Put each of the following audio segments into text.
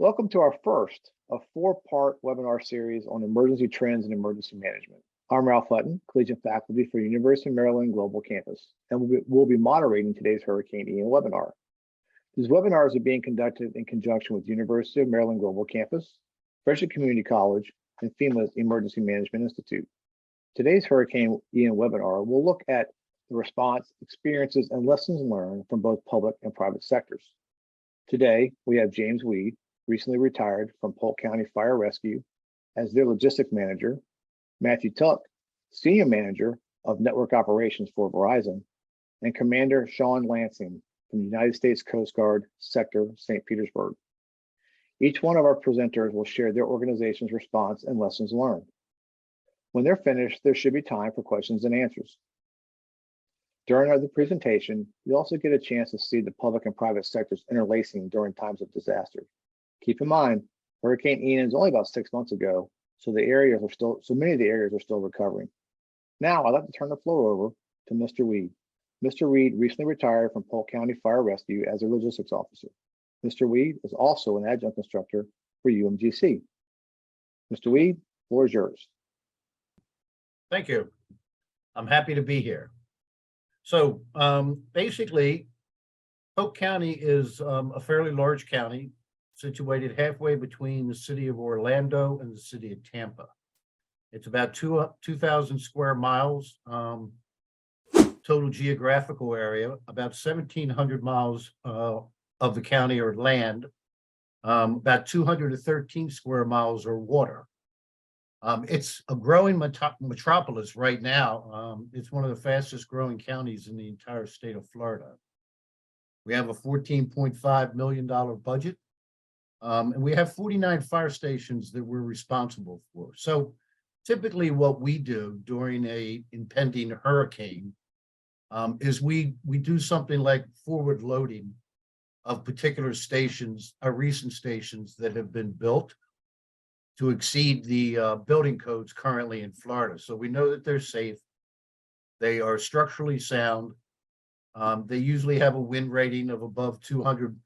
Welcome to our first of four-part webinar series on emergency trends and emergency management. I'm Ralph Hutton, Collegiate Faculty for University of Maryland Global Campus, and we'll be moderating today's Hurricane Ian webinar. These webinars are being conducted in conjunction with University of Maryland Global Campus, Fresno Community College, and FEMA's Emergency Management Institute. Today's Hurricane Ian webinar will look at the response, experiences, and lessons learned from both public and private sectors. Today, we have James Weed, recently retired from Polk County Fire Rescue, as their logistics manager, Matthew Tuck, senior manager of network operations for Verizon, and Commander Shawn Lansing from the United States Coast Guard Sector St. Petersburg. Each one of our presenters will share their organization's response and lessons learned. When they're finished, there should be time for questions and answers. During the presentation, you also get a chance to see the public and private sectors interlacing during times of disaster. Keep in mind, Hurricane Ian is only about 6 months ago, so many of the areas are still recovering. Now, I'd like to turn the floor over to Mr. Weed. Mr. Weed recently retired from Polk County Fire Rescue as a logistics officer. Mr. Weed is also an adjunct instructor for UMGC. Mr. Weed, the floor is yours. Thank you. I'm happy to be here. So basically, Polk County is a fairly large county situated halfway between the city of Orlando and the city of Tampa. It's about 2,000 square miles total geographical area. About 1,700 miles of the county are land. About 213 square miles are water. It's a growing metropolis right now. It's one of the fastest growing counties in the entire state of Florida. We have a $14.5 million budget, and we have 49 fire stations that we're responsible for. So typically what we do during a impending hurricane is we do something like forward loading of particular stations, recent stations that have been built to exceed the building codes currently in Florida. So we know that they're safe. They are structurally sound. They usually have a wind rating of above 200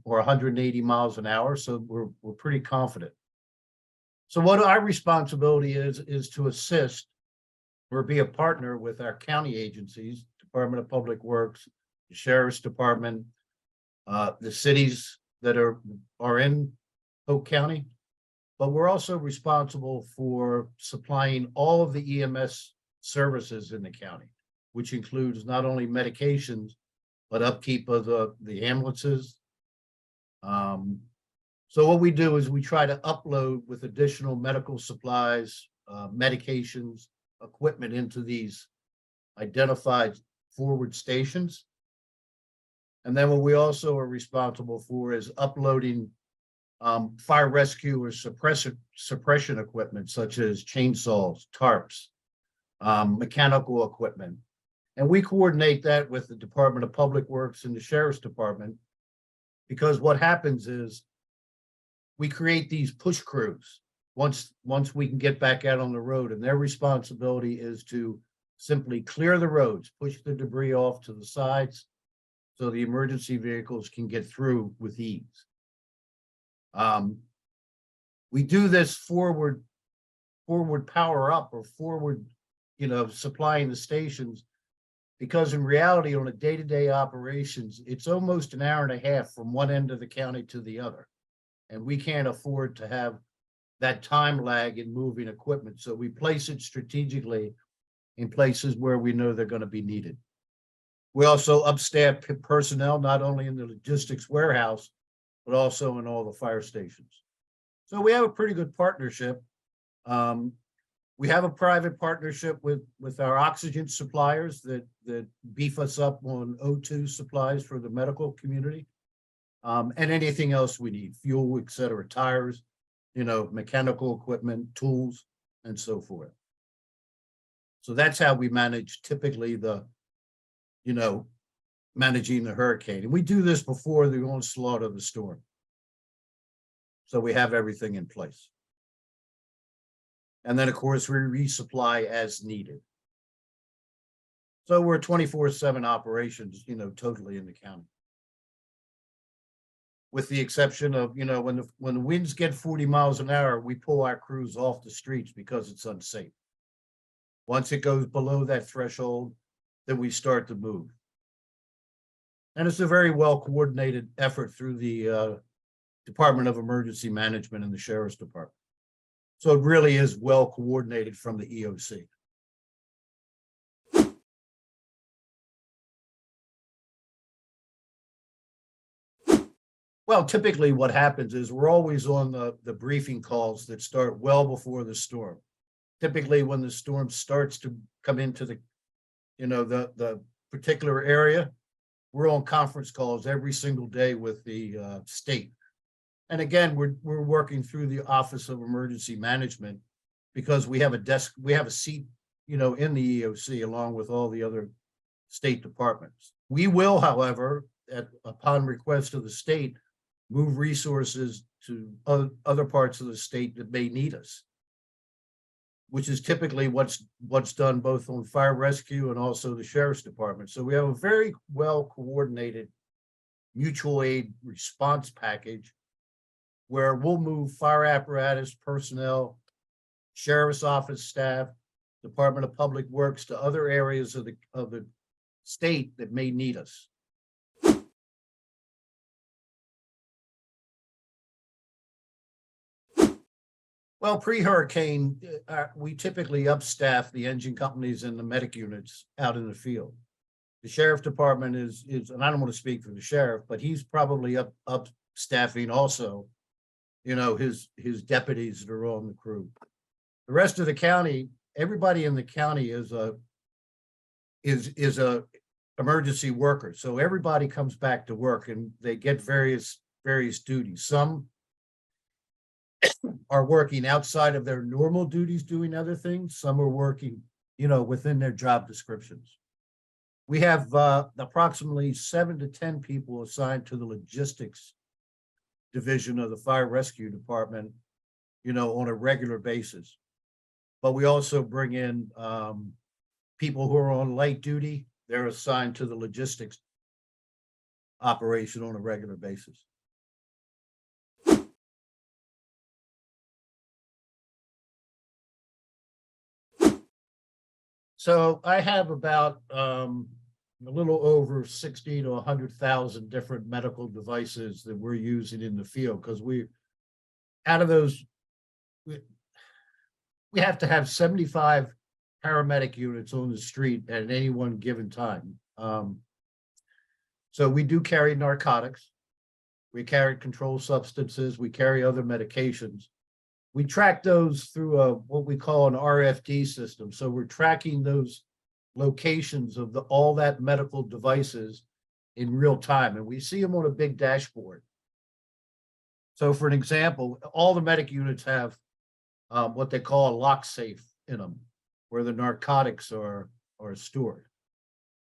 or 180 miles an hour. So we're pretty confident. So what our responsibility is to assist or be a partner with our county agencies, Department of Public Works, the Sheriff's Department, the cities that are in Polk County. But we're also responsible for supplying all of the EMS services in the county, which includes not only medications, but upkeep of the ambulances. So what we do is we try to upload with additional medical supplies, medications, equipment into these identified forward stations. And then what we also are responsible for is uploading fire rescue or suppression equipment, such as chainsaws, tarps, mechanical equipment. And we coordinate that with the Department of Public Works and the Sheriff's Department, because what happens is we create these push crews once we can get back out on the road, and their responsibility is to simply clear the roads, push the debris off to the sides so the emergency vehicles can get through with ease. We do this forward power up or forward, supplying the stations, because in reality, on a day-to-day operations, it's almost an hour and a half from one end of the county to the other. And we can't afford to have that time lag in moving equipment. So we place it strategically in places where we know they're going to be needed. We also upstaff personnel, not only in the logistics warehouse, but also in all the fire stations. So we have a pretty good partnership. We have a private partnership with our oxygen suppliers that beef us up on O2 supplies for the medical community, and anything else we need, fuel, et cetera, tires, mechanical equipment, tools, and so forth. So that's how we manage typically managing the hurricane. And we do this before the onslaught of the storm. So we have everything in place. And then, of course, we resupply as needed. So we're 24/7 operations, totally in the county. with the exception of, when the winds get 40 miles an hour, we pull our crews off the streets because it's unsafe. Once it goes below that threshold, then we start to move. And it's a very well coordinated effort through the Department of Emergency Management and the Sheriff's Department. So it really is well coordinated from the EOC. Well, typically what happens is we're always on the briefing calls that start well before the storm. Typically when the storm starts to come into the particular area, we're on conference calls every single day with the state. And again, we're working through the Office of Emergency Management because we have a seat, in the EOC along with all the other state departments. We will, however, upon request of the state, move resources to other parts of the state that may need us, which is typically what's done both on fire rescue and also the Sheriff's Department. So we have a very well coordinated mutual aid response package where we'll move fire apparatus, personnel, Sheriff's Office staff, Department of Public Works to other areas of the state that may need us. Well, pre-hurricane, we typically upstaff the engine companies and the medic units out in the field. The Sheriff's Department is, and I don't want to speak for the sheriff, but he's probably up staffing also, his deputies that are on the crew. The rest of the county, everybody in the county is a emergency worker. So everybody comes back to work and they get various duties. Some are working outside of their normal duties doing other things. Some are working, within their job descriptions. We have approximately 7 to 10 people assigned to the logistics division of the fire rescue department, on a regular basis. But we also bring in people who are on light duty. They're assigned to the logistics operation on a regular basis. So I have about a little over 60 to 100,000 different medical devices that we're using in the field because out of those, we have to have 75 paramedic units on the street at any one given time. So we do carry narcotics, we carry controlled substances, we carry other medications. We track those through what we call an RFD system. So we're tracking those locations of all that medical devices in real time, and we see them on a big dashboard. So for an example, all the medic units have what they call a lock safe in them, where the narcotics are stored.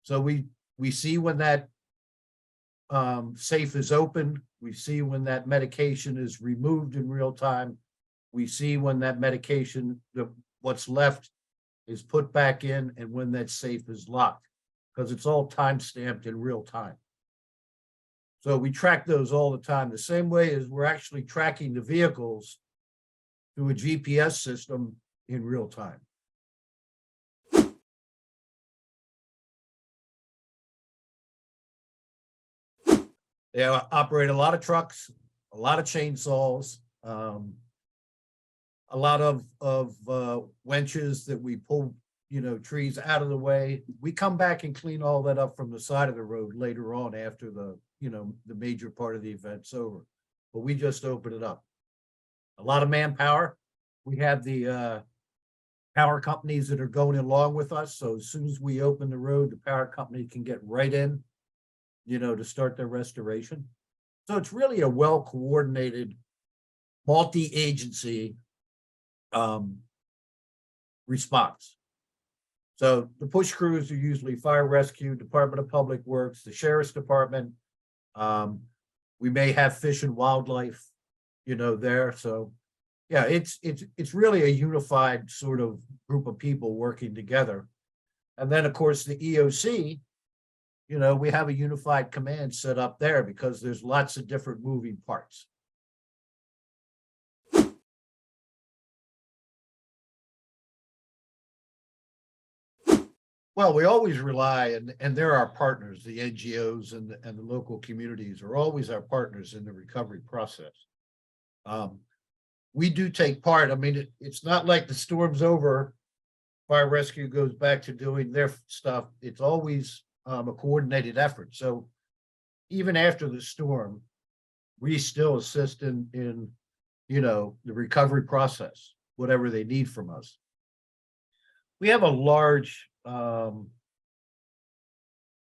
So we see when that safe is opened. We see when that medication is removed in real time. We see when that medication, what's left, is put back in, and when that safe is locked, because it's all time stamped in real time. So we track those all the time. The same way as we're actually tracking the vehicles through a GPS system in real time. They operate a lot of trucks, a lot of chainsaws, a lot of wenches that we pull, trees out of the way. We come back and clean all that up from the side of the road later on after the major part of the event's over. But we just open it up. A lot of manpower. We have the power companies that are going along with us. So as soon as we open the road, the power company can get right in, to start their restoration. So it's really a well-coordinated, multi-agency response. So the push crews are usually fire rescue, Department of Public Works, the Sheriff's Department. We may have fish and wildlife, there. So yeah, it's really a unified sort of group of people working together. And then of course the EOC, we have a unified command set up there because there's lots of different moving parts. Well, we always rely, and they're our partners, the NGOs and the local communities are always our partners in the recovery process. We do take part. I mean, it's not like the storm's over, fire rescue goes back to doing their stuff. It's always a coordinated effort. So even after the storm, we still assist in the recovery process, whatever they need from us. We have a large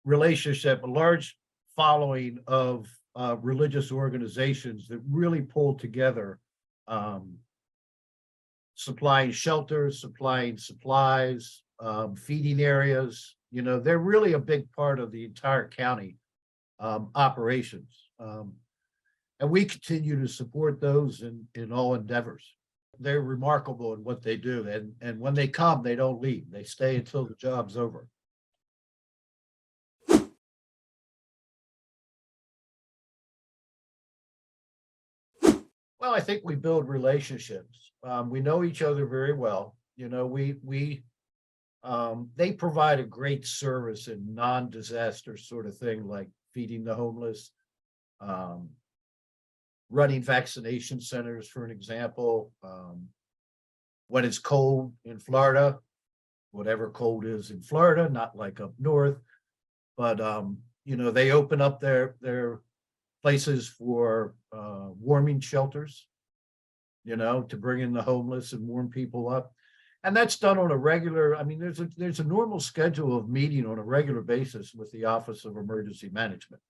relationship, a large following of religious organizations that really pull together, supplying shelters, supplying supplies, feeding areas. They're really a big part of the entire county operations. And we continue to support those in all endeavors. They're remarkable in what they do. And when they come, they don't leave. They stay until the job's over. Well, I think we build relationships. We know each other very well. They provide a great service in non-disaster sort of thing, like feeding the homeless, running vaccination centers, for an example. When it's cold in Florida, whatever cold is in Florida, not like up north, but they open up their places for warming shelters, to bring in the homeless and warm people up. And that's done on a regular, I mean, there's a normal schedule of meeting on a regular basis with the Office of Emergency Management.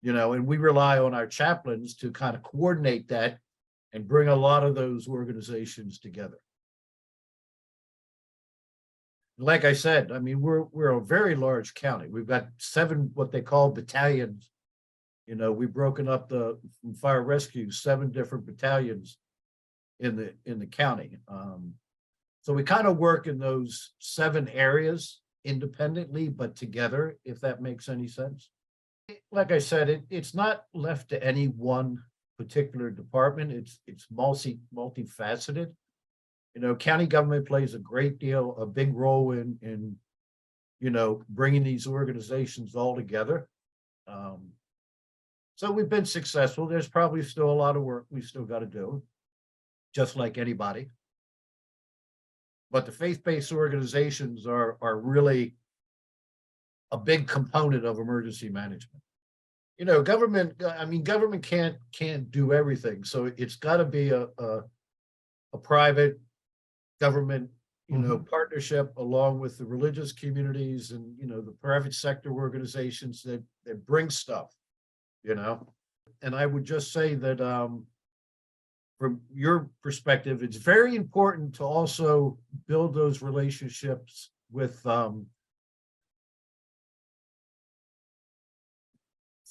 And we rely on our chaplains to kind of coordinate that and bring a lot of those organizations together. Like I said, I mean, we're a very large county. We've got 7 what they call battalions. We've broken up from fire rescue 7 different battalions in the county. So we kind of work in those 7 areas independently, but together, if that makes any sense. Like I said, it's not left to any one particular department. It's multifaceted. County government plays a big role in bringing these organizations all together. So we've been successful. There's probably still a lot of work we still got to do, just like anybody. But the faith-based organizations are really a big component of emergency management. Government can't do everything. So it's got to be a private government, partnership along with the religious communities and, the private sector organizations that bring stuff, And I would just say that from your perspective, it's very important to also build those relationships with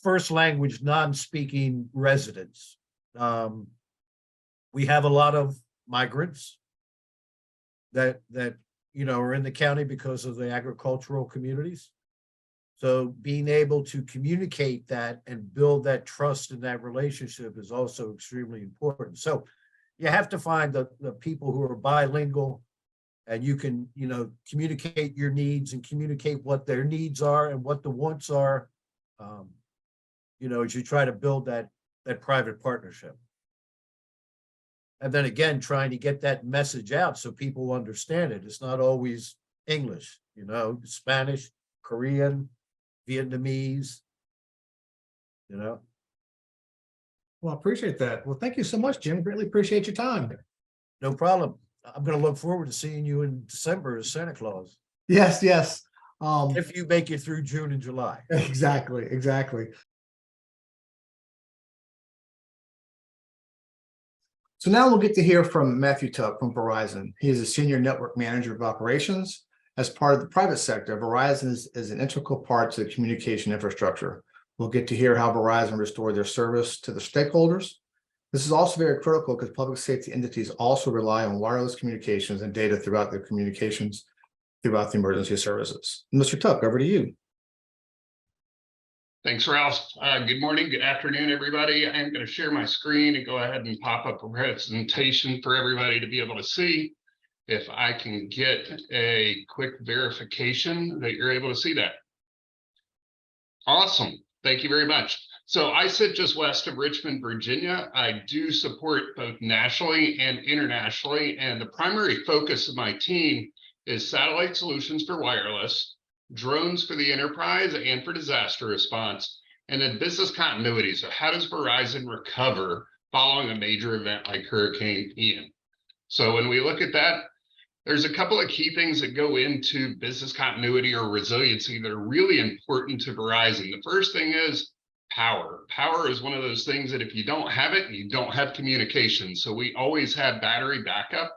first language non-speaking residents. We have a lot of migrants that are in the county because of the agricultural communities. So being able to communicate that and build that trust and that relationship is also extremely important. So you have to find the people who are bilingual, and you can, communicate your needs and communicate what their needs are and what the wants are, as you try to build that private partnership. And then again, trying to get that message out so people understand it. It's not always English, Spanish, Korean, Vietnamese, Well, I appreciate that. Well, thank you so much, Jim. Greatly appreciate your time. No problem. I'm going to look forward to seeing you in December as Santa Claus. Yes. If you make it through June and July. Exactly. So now we'll get to hear from Matthew Tuck from Verizon. He is a senior network manager of operations. As part of the private sector, Verizon is an integral part to the communication infrastructure. We'll get to hear how Verizon restored their service to the stakeholders. This is also very critical because public safety entities also rely on wireless communications and data throughout their communications throughout the emergency services. Mr. Tuck, over to you. Thanks, Ralph. Good morning, good afternoon, everybody. I'm going to share my screen and go ahead and pop up a presentation for everybody to be able to see. If I can get a quick verification that you're able to see that. Awesome. Thank you very much. So I sit just west of Richmond, Virginia. I do support both nationally and internationally, and the primary focus of my team is satellite solutions for wireless, drones for the enterprise and for disaster response, and then business continuity. So how does Verizon recover following a major event like Hurricane Ian? So when we look at that, there's a couple of key things that go into business continuity or resiliency that are really important to Verizon. The first thing is power. Power is one of those things that if you don't have it, you don't have communication. So we always have battery backup,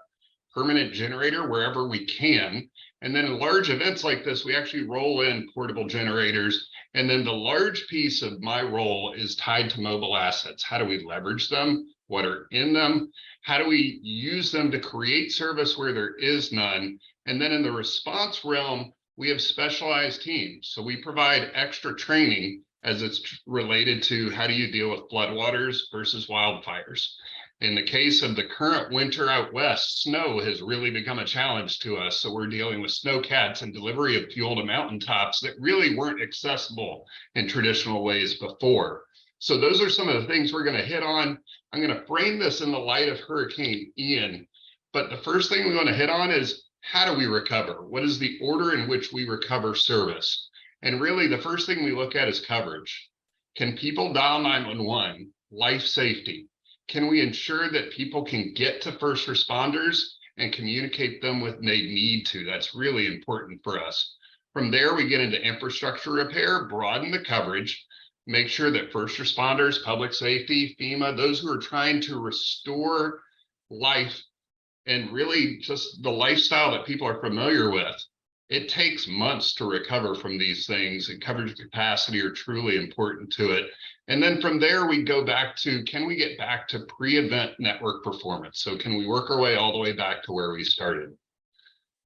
permanent generator wherever we can. And then in large events like this, we actually roll in portable generators. And then the large piece of my role is tied to mobile assets. How do we leverage them? What are in them? How do we use them to create service where there is none? And then in the response realm, we have specialized teams. So we provide extra training as it's related to how do you deal with floodwaters versus wildfires. In the case of the current winter out west, snow has really become a challenge to us. So we're dealing with snowcats and delivery of fuel to mountaintops that really weren't accessible in traditional ways before. So those are some of the things we're going to hit on. I'm going to frame this in the light of Hurricane Ian. But the first thing we want to hit on is how do we recover? What is the order in which we recover service? And really, the first thing we look at is coverage. Can people dial 911? Life safety. Can we ensure that people can get to first responders and communicate them when they need to? That's really important for us. From there, we get into infrastructure repair, broaden the coverage, make sure that first responders, public safety, FEMA, those who are trying to restore life and really just the lifestyle that people are familiar with. It takes months to recover from these things, and coverage capacity are truly important to it. And then from there, we go back to, can we get back to pre-event network performance? So can we work our way all the way back to where we started?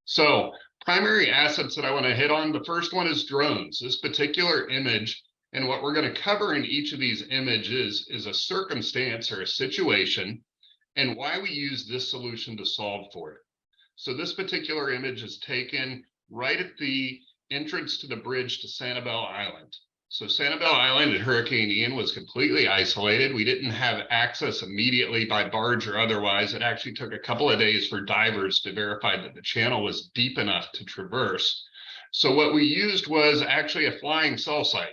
So primary assets that I want to hit on, the first one is drones. This particular image, and what we're going to cover in each of these images is a circumstance or a situation and why we use this solution to solve for it. So this particular image is taken right at the entrance to the bridge to Sanibel Island. So Sanibel Island at Hurricane Ian was completely isolated. We didn't have access immediately by barge or otherwise. It actually took a couple of days for divers to verify that the channel was deep enough to traverse. So what we used was actually a flying cell site.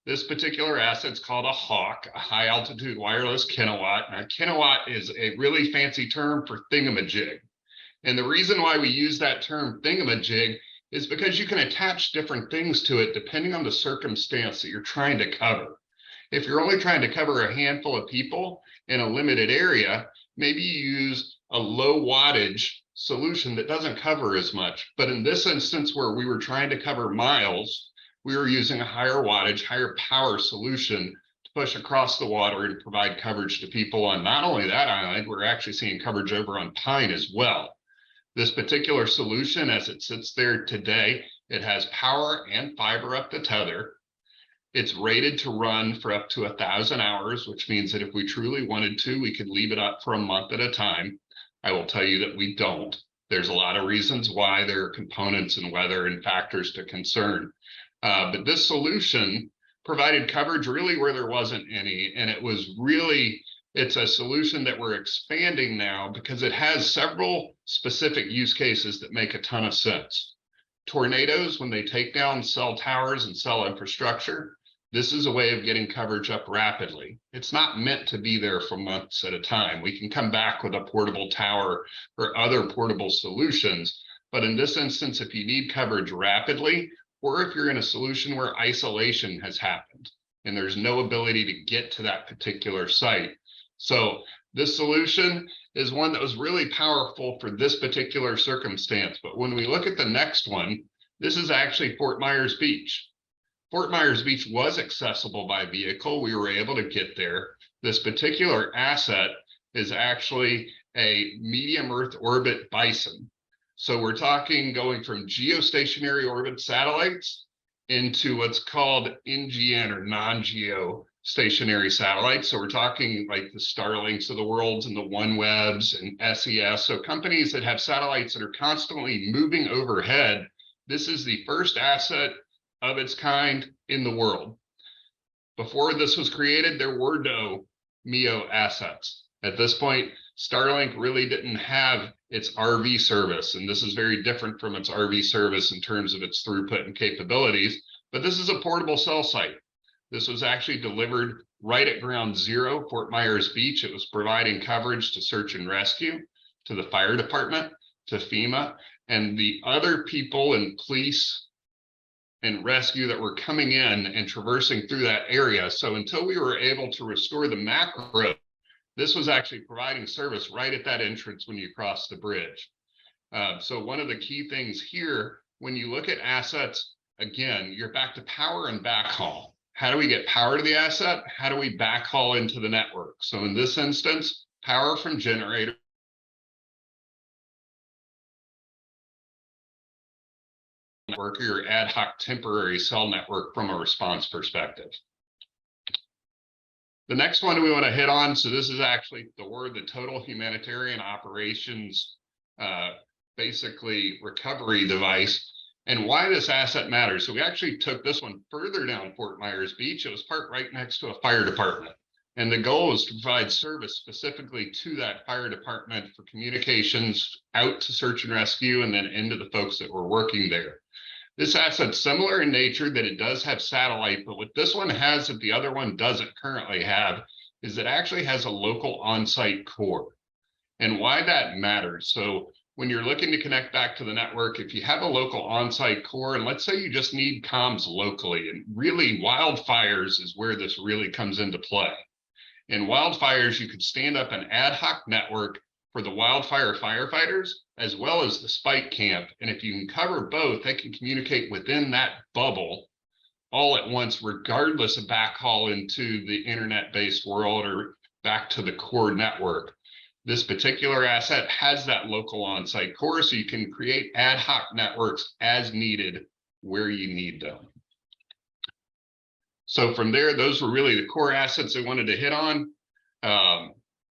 This particular asset's called a HAWK, a high altitude wireless kinewatt. Now, kinewatt is a really fancy term for thingamajig. And the reason why we use that term thingamajig is because you can attach different things to it depending on the circumstance that you're trying to cover. If you're only trying to cover a handful of people in a limited area, maybe you use a low wattage solution that doesn't cover as much. But in this instance where we were trying to cover miles, we were using a higher wattage, higher power solution to push across the water and provide coverage to people on not only that island, we're actually seeing coverage over on Pine as well. This particular solution, as it sits there today, it has power and fiber up the tether. It's rated to run for up to 1,000 hours, which means that if we truly wanted to, we could leave it up for a month at a time. I will tell you that we don't. There's a lot of reasons why. There are components and weather and factors to concern. But this solution provided coverage really where there wasn't any. And it was really, it's a solution that we're expanding now because it has several specific use cases that make a ton of sense. Tornadoes, when they take down cell towers and cell infrastructure, this is a way of getting coverage up rapidly. It's not meant to be there for months at a time. We can come back with a portable tower or other portable solutions. But in this instance, if you need coverage rapidly, or if you're in a solution where isolation has happened and there's no ability to get to that particular site. So this solution is one that was really powerful for this particular circumstance. But when we look at the next one, this is actually Fort Myers Beach. Fort Myers Beach was accessible by vehicle. We were able to get there. This particular asset is actually a medium Earth orbit bison. So we're talking going from geostationary orbit satellites into what's called NGN or non-geostationary satellites. So we're talking like the Starlinks of the world and the OneWebs and SES. So companies that have satellites that are constantly moving overhead. This is the first asset of its kind in the world. Before this was created, there were no MEO assets. At this point, Starlink really didn't have its RV service, and this is very different from its RV service in terms of its throughput and capabilities, but this is a portable cell site. This was actually delivered right at ground zero, Fort Myers Beach. It was providing coverage to search and rescue, to the fire department, to FEMA, and the other people and police and rescue that were coming in and traversing through that area. So until we were able to restore the macro, this was actually providing service right at that entrance when you cross the bridge. So one of the key things here, when you look at assets, again, you're back to power and backhaul. How do we get power to the asset? How do we backhaul into the network? So in this instance, power from generator. Network or your ad hoc temporary cell network from a response perspective. The next one we want to hit on, so this is actually the total humanitarian operations, basically recovery device, and why this asset matters. So we actually took this one further down Fort Myers Beach. It was parked right next to a fire department. And the goal is to provide service specifically to that fire department for communications out to search and rescue and then into the folks that were working there. This asset's similar in nature that it does have satellite, but what this one has that the other one doesn't currently have is it actually has a local on-site core. And why that matters. So when you're looking to connect back to the network, if you have a local on-site core, and let's say you just need comms locally, and really wildfires is where this really comes into play. In wildfires, you could stand up an ad hoc network for the wildfire firefighters, as well as the spike camp. And if you can cover both, they can communicate within that bubble all at once, regardless of backhaul into the internet-based world or back to the core network. This particular asset has that local on-site core, so you can create ad hoc networks as needed where you need them. So from there, those were really the core assets I wanted to hit on.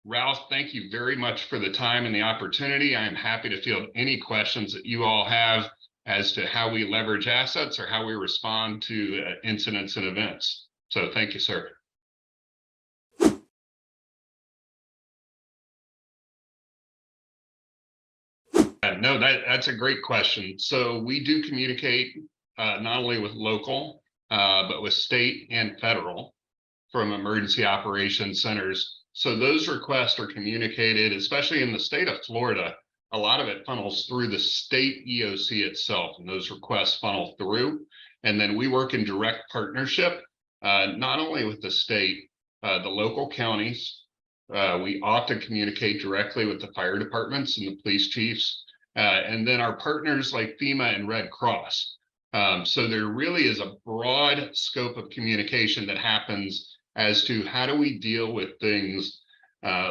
Ralph, thank you very much for the time and the opportunity. I am happy to field any questions that you all have as to how we leverage assets or how we respond to incidents and events. So thank you, sir. No, that's a great question. So we do communicate not only with local, but with state and federal from emergency operations centers. So those requests are communicated, especially in the state of Florida. A lot of it funnels through the state EOC itself, and those requests funnel through. And then we work in direct partnership, not only with the state, the local counties. We often communicate directly with the fire departments and the police chiefs, and then our partners like FEMA and Red Cross. So there really is a broad scope of communication that happens as to how do we deal with things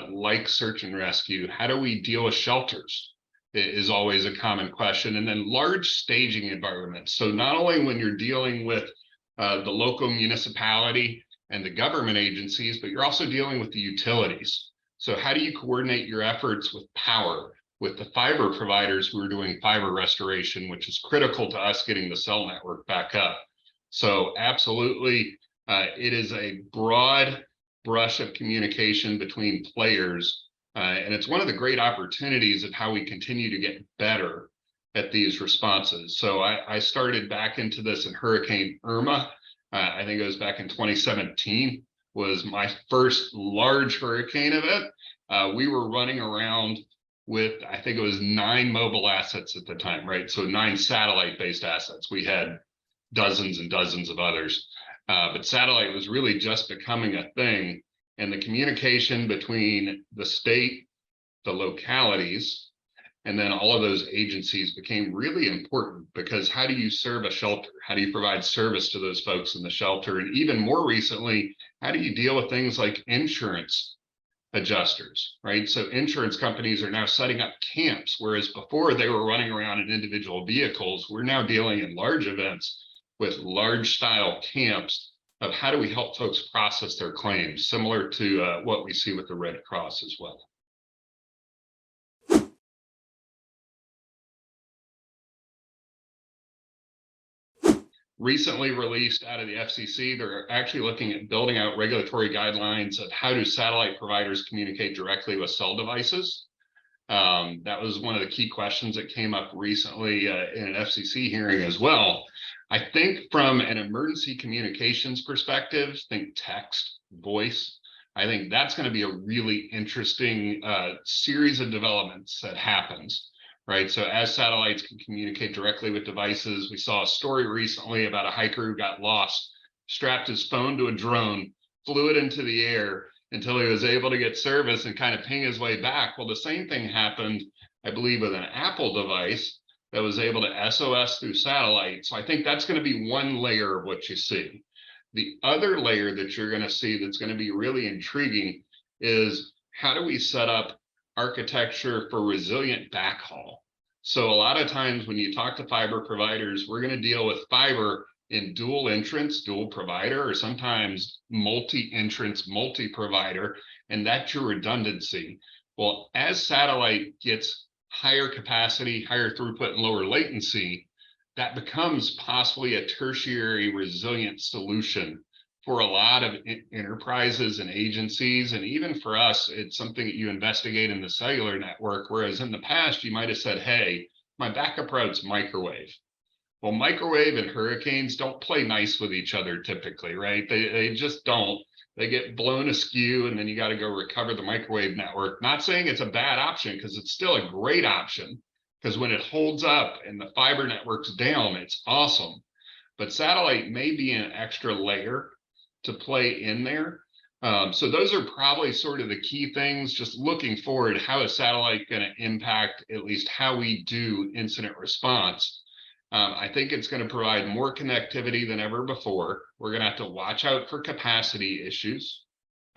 like search and rescue? How do we deal with shelters? It is always a common question. And then large staging environments. So not only when you're dealing with the local municipality and the government agencies, but you're also dealing with the utilities. So how do you coordinate your efforts with power, with the fiber providers who are doing fiber restoration, which is critical to us getting the cell network back up? So absolutely, it is a broad brush of communication between players. And it's one of the great opportunities of how we continue to get better at these responses. So I started back into this in Hurricane Irma. I think it was back in 2017 was my first large hurricane event. We were running around with, I think it was 9 mobile assets at the time, right? So 9 satellite-based assets. We had dozens and dozens of others. But satellite was really just becoming a thing. And the communication between the state, the localities, and then all of those agencies became really important, because how do you serve a shelter? How do you provide service to those folks in the shelter? And even more recently, how do you deal with things like insurance adjusters, right? So insurance companies are now setting up camps, whereas before they were running around in individual vehicles. We're now dealing in large events with large style camps of how do we help folks process their claims, similar to what we see with the Red Cross as well. Recently released out of the FCC, they're actually looking at building out regulatory guidelines of how do satellite providers communicate directly with cell devices. That was one of the key questions that came up recently in an FCC hearing as well. I think from an emergency communications perspective, think text, voice, I think that's going to be a really interesting series of developments that happens. Right. So as satellites can communicate directly with devices, we saw a story recently about a hiker who got lost, strapped his phone to a drone, flew it into the air until he was able to get service and kind of ping his way back. Well, the same thing happened, I believe, with an Apple device that was able to SOS through satellite. So I think that's going to be one layer of what you see. The other layer that you're going to see that's going to be really intriguing is how do we set up architecture for resilient backhaul. So a lot of times when you talk to fiber providers, we're going to deal with fiber in dual entrance, dual provider, or sometimes multi-entrance, multi-provider, and that's your redundancy. Well, as satellite gets higher capacity, higher throughput, and lower latency, that becomes possibly a tertiary resilient solution for a lot of enterprises and agencies. And even for us, it's something that you investigate in the cellular network, whereas in the past, you might have said, hey, my backup route's microwave. Well, microwave and hurricanes don't play nice with each other typically, right? They just don't. They get blown askew, and then you got to go recover the microwave network. Not saying it's a bad option, because it's still a great option, because when it holds up and the fiber network's down, it's awesome. But satellite may be an extra layer to play in there. So those are probably sort of the key things. Just looking forward, how is satellite going to impact at least how we do incident response? I think it's going to provide more connectivity than ever before. We're going to have to watch out for capacity issues.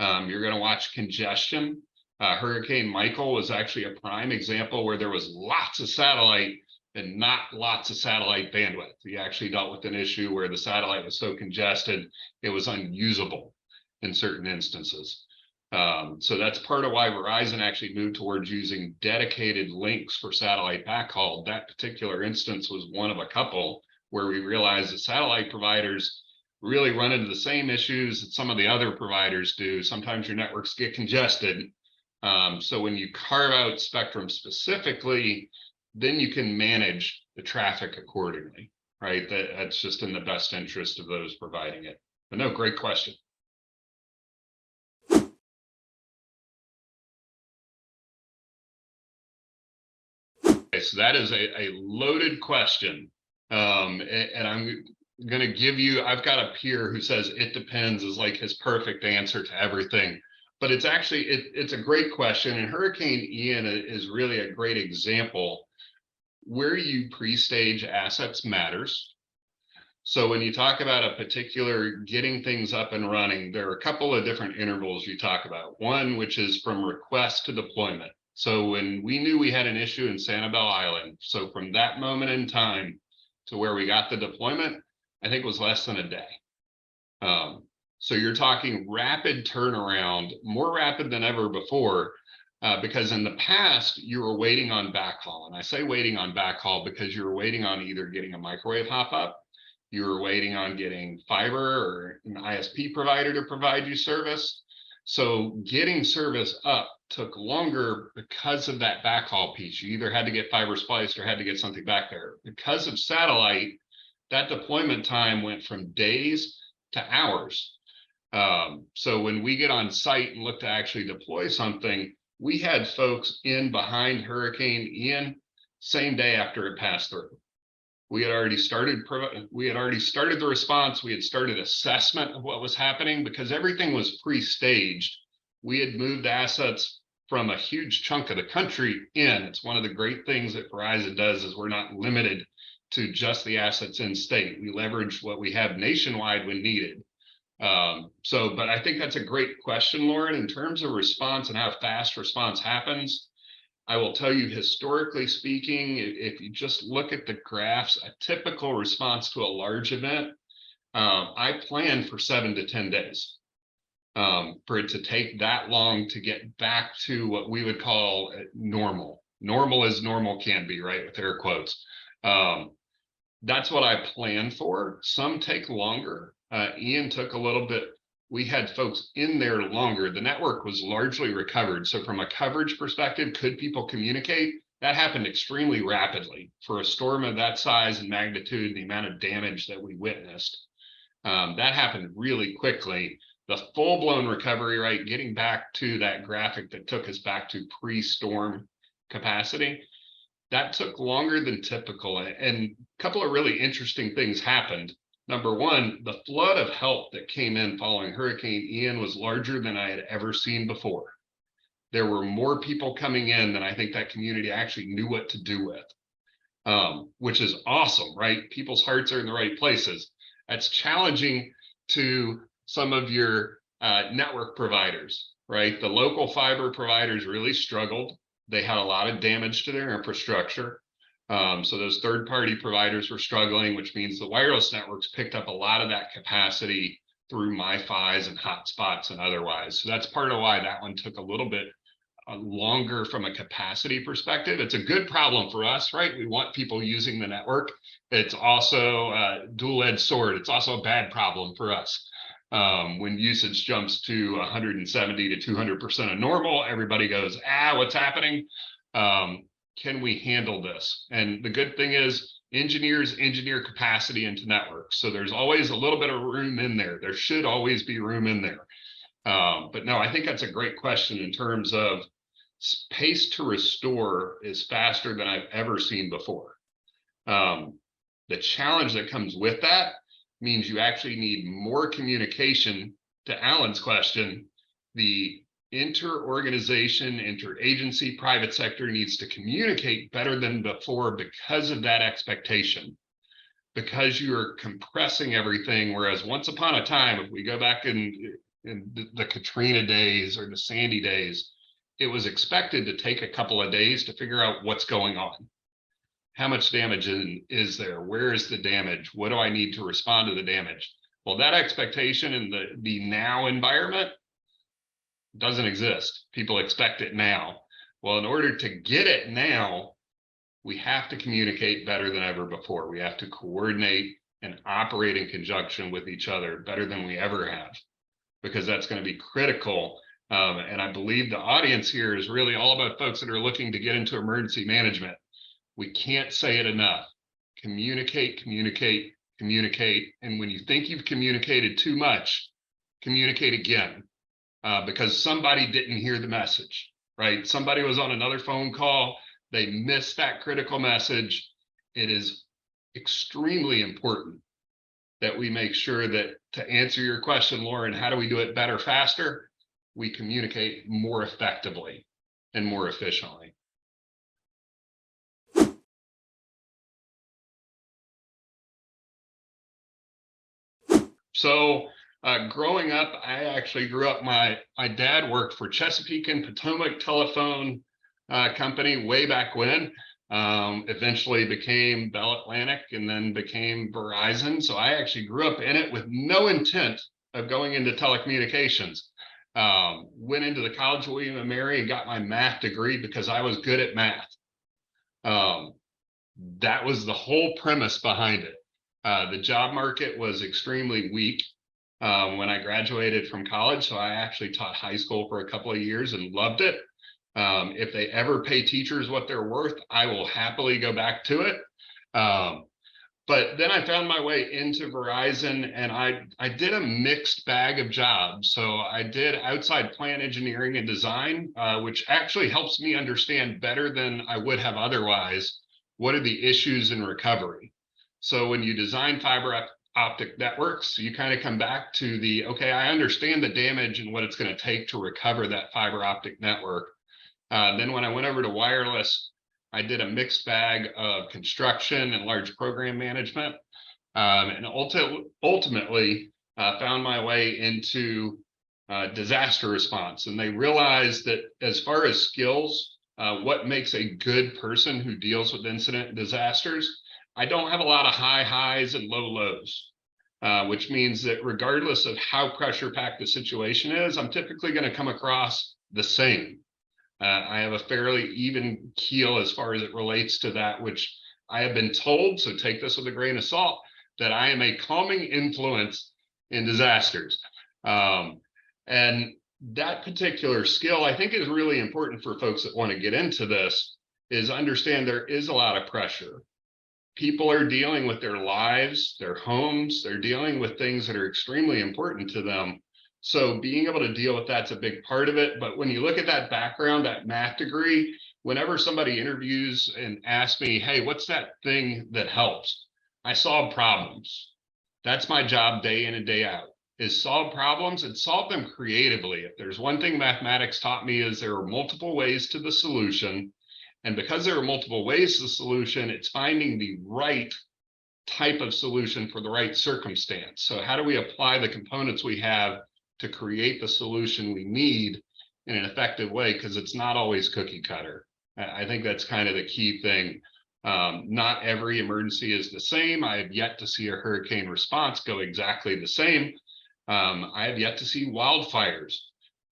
You're going to watch congestion. Hurricane Michael was actually a prime example where there was lots of satellite and not lots of satellite bandwidth. We actually dealt with an issue where the satellite was so congested, it was unusable in certain instances. So that's part of why Verizon actually moved towards using dedicated links for satellite backhaul. That particular instance was one of a couple where we realized that satellite providers really run into the same issues that some of the other providers do. Sometimes your networks get congested. So when you carve out spectrum specifically, then you can manage the traffic accordingly, right? That's just in the best interest of those providing it. But no, great question. Okay, so that is a loaded question. And I'm going to give you, I've got a peer who says it depends is like his perfect answer to everything. But it's actually, it's a great question. And Hurricane Ian is really a great example. Where you pre-stage assets matters. So when you talk about a particular getting things up and running, there are a couple of different intervals you talk about. One, which is from request to deployment. So when we knew we had an issue in Sanibel Island, so from that moment in time to where we got the deployment, I think it was less than a day. So you're talking rapid turnaround, more rapid than ever before. Because in the past, you were waiting on backhaul. And I say waiting on backhaul because you were waiting on either getting a microwave hop up, you were waiting on getting fiber or an ISP provider to provide you service. So getting service up took longer because of that backhaul piece. You either had to get fiber spliced or had to get something back there. Because of satellite, that deployment time went from days to hours. So when we get on site and look to actually deploy something, we had folks in behind Hurricane Ian same day after it passed through. We had already started the response. We had started assessment of what was happening because everything was pre-staged. We had moved assets from a huge chunk of the country in. It's one of the great things that Verizon does is we're not limited to just the assets in state. We leverage what we have nationwide when needed. But I think that's a great question, Lauren, in terms of response and how fast response happens. I will tell you, historically speaking, if you just look at the graphs, a typical response to a large event, I plan for 7 to 10 days. For it to take that long to get back to what we would call normal. Normal as normal can be, right? With air quotes. That's what I plan for. Some take longer. Ian took a little bit. We had folks in there longer. The network was largely recovered. So from a coverage perspective, could people communicate? That happened extremely rapidly for a storm of that size and magnitude, the amount of damage that we witnessed. That happened really quickly. The full-blown recovery, right, getting back to that graphic that took us back to pre-storm capacity, that took longer than typical. And a couple of really interesting things happened. Number one, the flood of help that came in following Hurricane Ian was larger than I had ever seen before. There were more people coming in than I think that community actually knew what to do with, which is awesome, right? People's hearts are in the right places. That's challenging to some of your network providers, right? The local fiber providers really struggled. They had a lot of damage to their infrastructure. So those third-party providers were struggling, which means the wireless networks picked up a lot of that capacity through MiFis and hotspots and otherwise. So that's part of why that one took a little bit longer from a capacity perspective. It's a good problem for us, right? We want people using the network. It's also a dual-edged sword. It's also a bad problem for us. When usage jumps to 170 to 200% of normal, everybody goes, what's happening? Can we handle this? And the good thing is engineers engineer capacity into networks. So there's always a little bit of room in there. There should always be room in there. But no, I think that's a great question in terms of pace to restore is faster than I've ever seen before. The challenge that comes with that means you actually need more communication. To Alan's question, the inter-organization, inter-agency, private sector needs to communicate better than before because of that expectation, because you're compressing everything. Whereas once upon a time, if we go back in the Katrina days or the Sandy days, it was expected to take a couple of days to figure out what's going on. How much damage is there? Where is the damage? What do I need to respond to the damage? Well, that expectation in the now environment doesn't exist. People expect it now. Well, in order to get it now, we have to communicate better than ever before. We have to coordinate and operate in conjunction with each other better than we ever have, because that's going to be critical. And I believe the audience here is really all about folks that are looking to get into emergency management. We can't say it enough. Communicate, communicate, communicate. And when you think you've communicated too much, communicate again, because somebody didn't hear the message, right? Somebody was on another phone call. They missed that critical message. It is extremely important that we make sure that, to answer your question, Lauren, how do we do it better, faster? We communicate more effectively and more efficiently. So growing up, I actually grew up, my dad worked for Chesapeake and Potomac Telephone Company way back when, eventually became Bell Atlantic and then became Verizon. So I actually grew up in it with no intent of going into telecommunications. Went into the College of William & Mary and got my math degree because I was good at math. That was the whole premise behind it. The job market was extremely weak when I graduated from college. So I actually taught high school for a couple of years and loved it. If they ever pay teachers what they're worth, I will happily go back to it. But then I found my way into Verizon, and I did a mixed bag of jobs. So I did outside plant engineering and design, which actually helps me understand better than I would have otherwise what are the issues in recovery. So when you design fiber optic networks, you kind of come back to okay, I understand the damage and what it's going to take to recover that fiber optic network. Then when I went over to wireless, I did a mixed bag of construction and large program management, and ultimately found my way into disaster response. And they realized that as far as skills, what makes a good person who deals with incident and disasters. I don't have a lot of high highs and low lows, which means that regardless of how pressure packed the situation is, I'm typically going to come across the same. I have a fairly even keel as far as it relates to that, which I have been told, so take this with a grain of salt, that I am a calming influence in disasters. And that particular skill, I think, is really important for folks that want to get into this, is understand there is a lot of pressure. People are dealing with their lives, their homes, they're dealing with things that are extremely important to them. So being able to deal with that's a big part of it. But when you look at that background, that math degree, whenever somebody interviews and asks me, hey, what's that thing that helps? I solve problems. That's my job day in and day out, is solve problems and solve them creatively. If there's one thing mathematics taught me, is there are multiple ways to the solution. And because there are multiple ways to the solution, it's finding the right type of solution for the right circumstance. So how do we apply the components we have to create the solution we need in an effective way? Because it's not always cookie cutter. I think that's kind of the key thing. Not every emergency is the same. I have yet to see a hurricane response go exactly the same. I have yet to see wildfires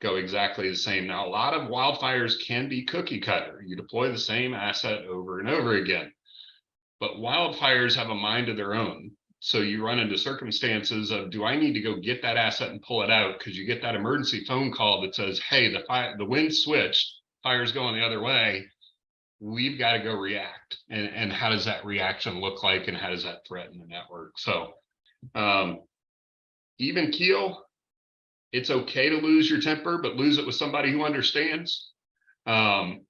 go exactly the same. Now, a lot of wildfires can be cookie cutter. You deploy the same asset over and over again, but wildfires have a mind of their own. So you run into circumstances of, do I need to go get that asset and pull it out? Because you get that emergency phone call that says, hey, the wind switched, fire's going the other way. We've got to go react. And how does that reaction look like? And how does that threaten the network? So even keel, it's okay to lose your temper, but lose it with somebody who understands. And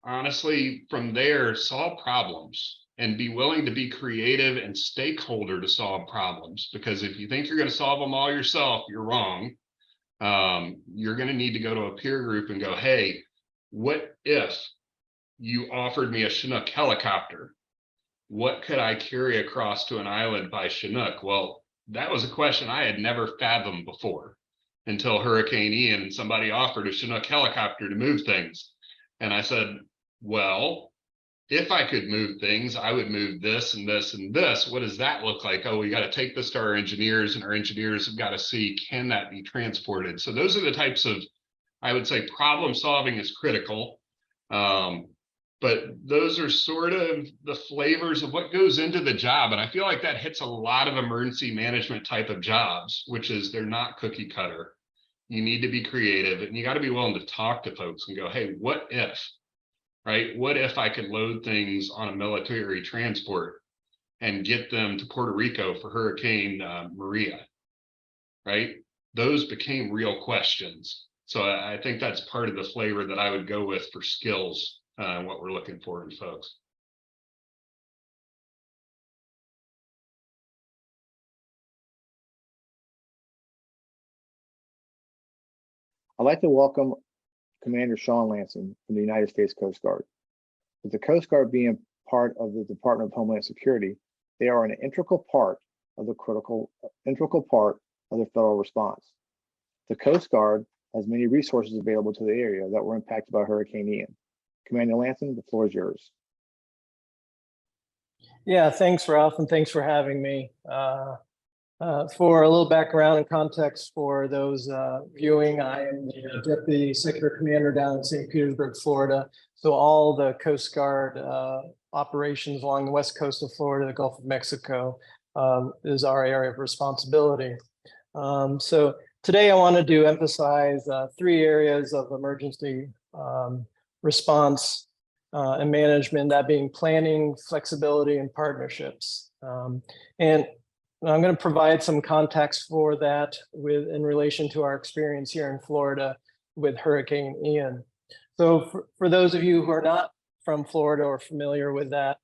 honestly, from there, solve problems and be willing to be creative and stakeholder to solve problems. Because if you think you're going to solve them all yourself, you're wrong. You're going to need to go to a peer group and go, hey, what if you offered me a Chinook helicopter? What could I carry across to an island by Chinook? Well, that was a question I had never fathomed before until Hurricane Ian, and somebody offered a Chinook helicopter to move things. And I said, well, if I could move things, I would move this and this and this. What does that look like? Oh, we got to take this to our engineers, and our engineers have got to see, can that be transported? So those are the types of, I would say, problem solving is critical. But those are sort of the flavors of what goes into the job. And I feel like that hits a lot of emergency management type of jobs, which is they're not cookie cutter. You need to be creative, and you got to be willing to talk to folks and go, hey, what if, right? What if I could load things on a military transport and get them to Puerto Rico for Hurricane Maria, right? Those became real questions. So I think that's part of the flavor that I would go with for skills, what we're looking for in folks. I'd like to welcome Commander Shawn Lansing from the United States Coast Guard. With the Coast Guard being part of the Department of Homeland Security, they are an integral part of the federal response. The Coast Guard has many resources available to the area that were impacted by Hurricane Ian. Commander Lansing, the floor is yours. Yeah, thanks, Ralph, and thanks for having me. For a little background and context for those viewing, I am the Deputy Secretary Commander down in St. Petersburg, Florida. So all the Coast Guard operations along the west coast of Florida, the Gulf of Mexico, is our area of responsibility. So today I wanted to emphasize 3 areas of emergency response and management, that being planning, flexibility, and partnerships. And I'm going to provide some context for that in relation to our experience here in Florida with Hurricane Ian. So for those of you who are not from Florida or familiar with that,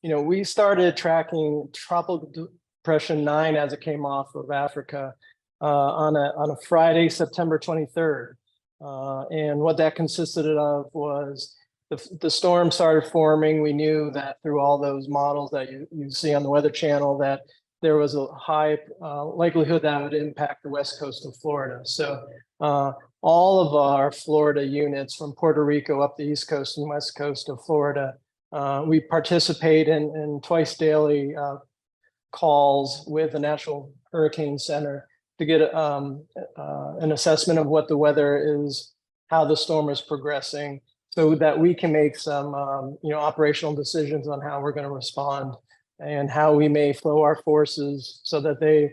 we started tracking Tropical Depression 9 as it came off of Africa on a Friday, September 23rd. And what that consisted of was the storm started forming. We knew that through all those models that you see on the Weather Channel that there was a high likelihood that would impact the west coast of Florida. So all of our Florida units from Puerto Rico up the East Coast and West Coast of Florida. We participate in twice daily calls with the National Hurricane Center to get an assessment of what the weather is, how the storm is progressing, so that we can make some operational decisions on how we're going to respond and how we may flow our forces so that they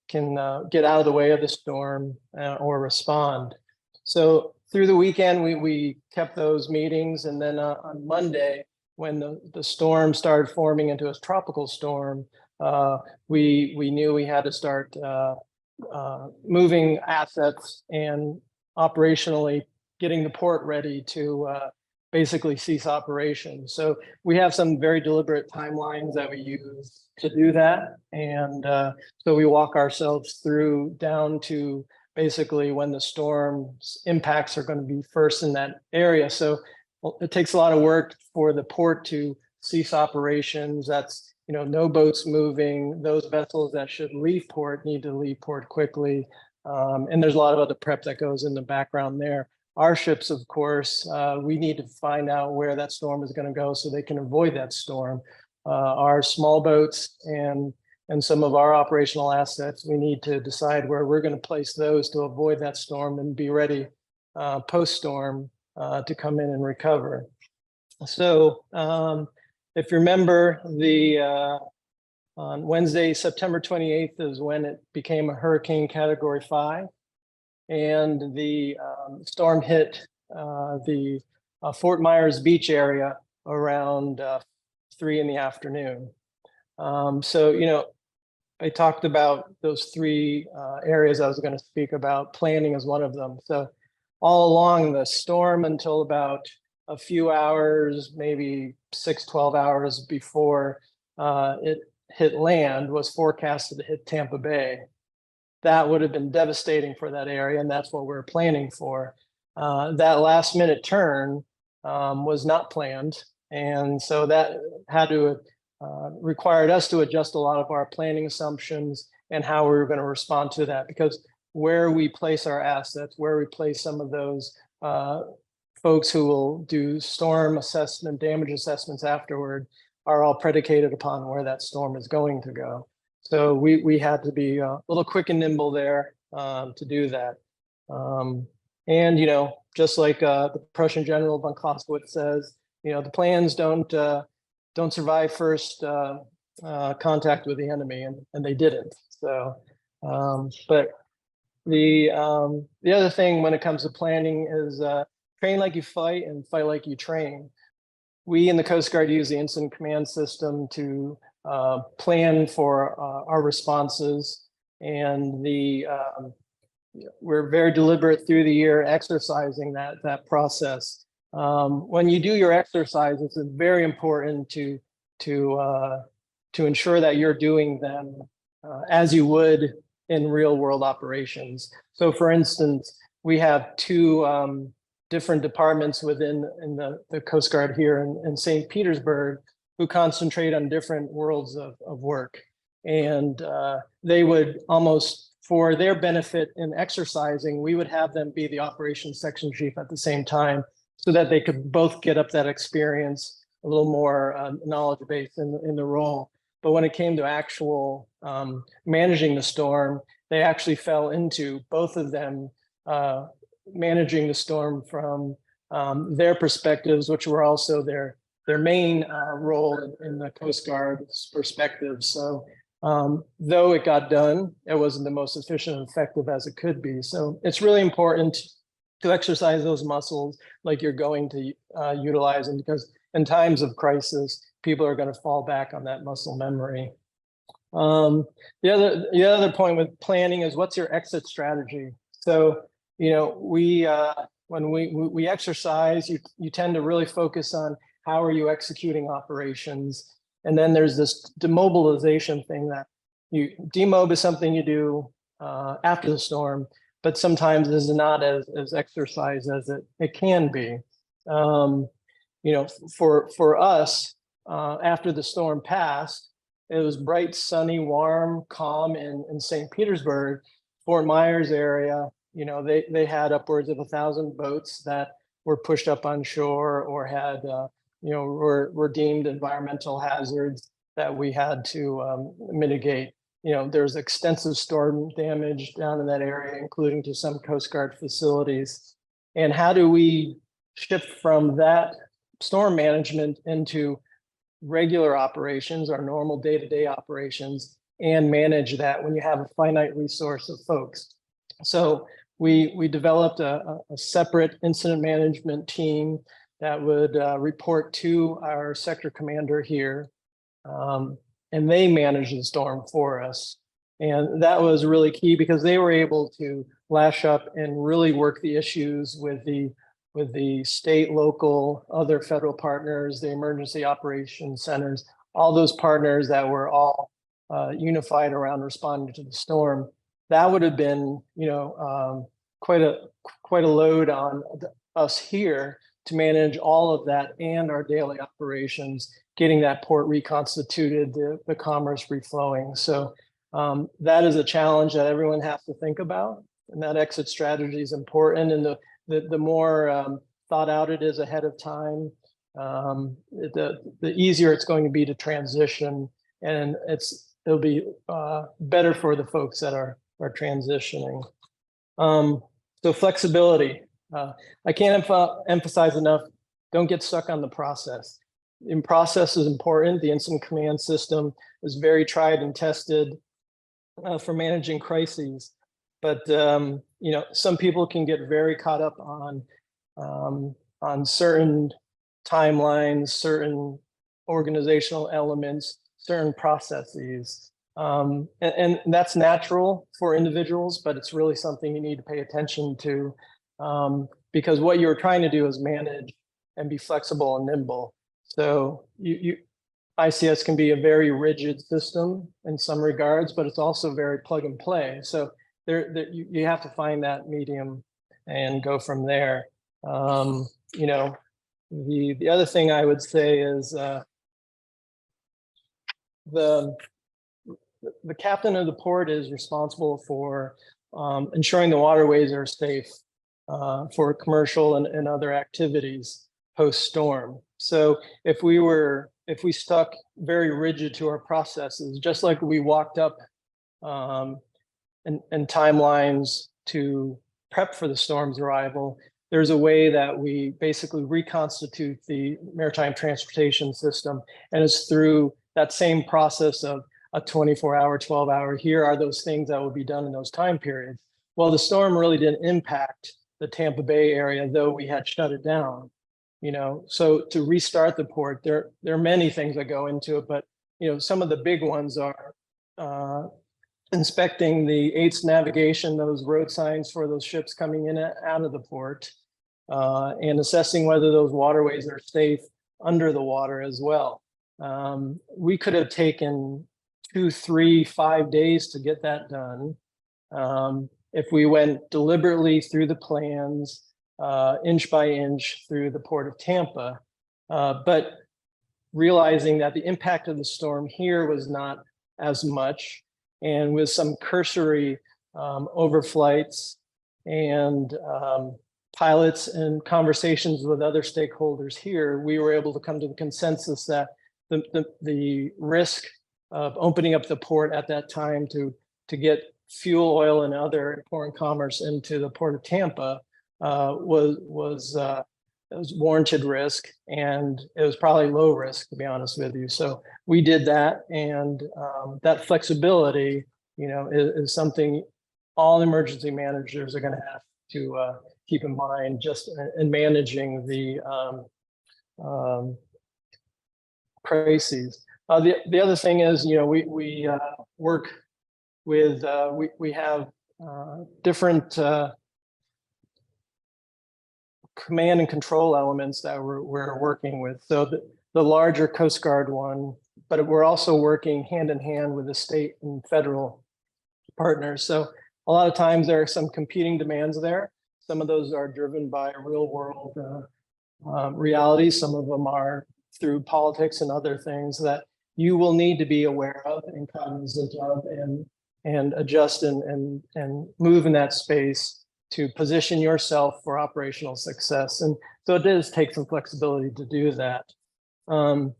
can get out of the way of the storm or respond. So through the weekend, we kept those meetings, and then on Monday, when the storm started forming into a tropical storm, we knew we had to start moving assets and operationally getting the port ready to basically cease operations. So we have some very deliberate timelines that we use to do that. And so we walk ourselves through down to basically when the storm's impacts are going to be first in that area. So it takes a lot of work for the port to cease operations. That's, no boats moving. Those vessels that should leave port need to leave port quickly. And there's a lot of other prep that goes in the background there. Our ships, of course, we need to find out where that storm is going to go so they can avoid that storm. Our small boats and some of our operational assets, we need to decide where we're going to place those to avoid that storm and be ready post-storm to come in and recover. So if you remember, on Wednesday, September 28th is when it became a Hurricane Category 5. And the storm hit the Fort Myers Beach area around 3 in the afternoon. So, I talked about those 3 areas I was going to speak about. Planning is one of them. So all along the storm until about a few hours, maybe 12 hours before it hit land, was forecasted to hit Tampa Bay. That would have been devastating for that area, and that's what we're planning for. That last minute turn was not planned, and so that had to required us to adjust a lot of our planning assumptions and how we were going to respond to that, because where we place our assets, where we place some of those folks who will do storm assessment, damage assessments afterward, are all predicated upon where that storm is going to go. So we had to be a little quick and nimble there to do that. And, just like the Prussian General von Clausewitz says, the plans don't survive first contact with the enemy, and they didn't. So, but the other thing when it comes to planning is train like you fight and fight like you train. We in the Coast Guard use the incident command system to plan for our responses, and we're very deliberate through the year exercising that process. When you do your exercise, it's very important to ensure that you're doing them as you would in real world operations. So, for instance, we have 2 different departments within the Coast Guard here in St. Petersburg who concentrate on different worlds of work. And they would almost, for their benefit in exercising, we would have them be the operations section chief at the same time so that they could both get up that experience, a little more knowledge base in the role. But when it came to actual managing the storm, they actually fell into, both of them, managing the storm from their perspectives, which were also their main role in the Coast Guard's perspective. So though it got done, it wasn't the most efficient and effective as it could be. So it's really important to exercise those muscles like you're going to utilize them, because in times of crisis, people are going to fall back on that muscle memory. The other point with planning is, what's your exit strategy? So, when we exercise, you tend to really focus on how are you executing operations. And then there's this demobilization thing that demob is something you do after the storm, but sometimes is not as exercise as it can be. For us, after the storm passed, it was bright, sunny, warm, calm in St. Petersburg. Fort Myers area, they had upwards of 1,000 boats that were pushed up on shore or had, were deemed environmental hazards that we had to mitigate. There's extensive storm damage down in that area, including to some Coast Guard facilities. And how do we shift from that storm management into regular operations, our normal day-to-day operations, and manage that when you have a finite resource of folks? So we developed a separate incident management team that would report to our sector commander here, and they managed the storm for us. And that was really key because they were able to lash up and really work the issues with the state, local, other federal partners, the emergency operations centers, all those partners that were all unified around responding to the storm. That would have been, quite a load on us here to manage all of that and our daily operations, getting that port reconstituted, the commerce reflowing. So that is a challenge that everyone has to think about, and that exit strategy is important. And the more thought out it is ahead of time, the easier it's going to be to transition, and it'll be better for the folks that are transitioning. So flexibility. I can't emphasize enough, don't get stuck on the process. In process is important. The incident command system is very tried and tested for managing crises. But some people can get very caught up on certain timelines, certain organizational elements, certain processes. And that's natural for individuals, but it's really something you need to pay attention to, because what you're trying to do is manage and be flexible and nimble. So ICS can be a very rigid system in some regards, but it's also very plug and play. So you have to find that medium and go from there. The other thing I would say is the captain of the port is responsible for ensuring the waterways are safe for commercial and other activities post-storm. So if we stuck very rigid to our processes, just like we walked up and timelines to prep for the storm's arrival, there's a way that we basically reconstitute the maritime transportation system, and it's through that same process of a 24-hour, 12-hour, here are those things that will be done in those time periods. Well, the storm really didn't impact the Tampa Bay area, though we had shut it down. So to restart the port, there are many things that go into it, but some of the big ones are inspecting the AIDS navigation, those road signs for those ships coming in and out of the port, and assessing whether those waterways are safe under the water as well. We could have taken 2, 3, 5 days to get that done if we went deliberately through the plans, inch by inch through the Port of Tampa, but realizing that the impact of the storm here was not as much, and with some cursory overflights and pilots and conversations with other stakeholders here, we were able to come to the consensus that the risk of opening up the port at that time to get fuel oil and other foreign commerce into the Port of Tampa was warranted risk, and it was probably low risk, to be honest with you. So we did that, and that flexibility, is something all emergency managers are going to have to keep in mind just in managing the crises. The other thing is, we work with, we have different command and control elements that we're working with. So the larger Coast Guard one, but we're also working hand in hand with the state and federal partners. So a lot of times there are some competing demands there. Some of those are driven by real world realities. Some of them are through politics and other things that you will need to be aware of and cognizant of and adjust and move in that space to position yourself for operational success. And so it does take some flexibility to do that. And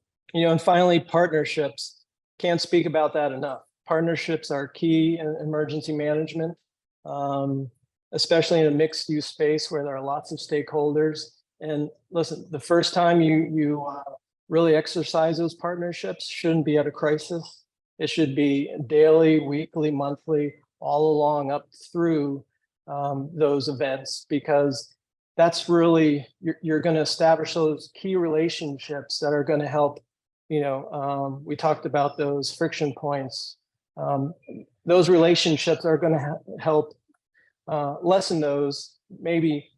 finally, partnerships. Can't speak about that enough. Partnerships are key in emergency management, especially in a mixed use space where there are lots of stakeholders. And listen, the first time you really exercise those partnerships shouldn't be at a crisis. It should be daily, weekly, monthly, all along up through those events, because that's really, you're going to establish those key relationships that are going to help. We talked about those friction points. Those relationships are going to help lessen those, maybe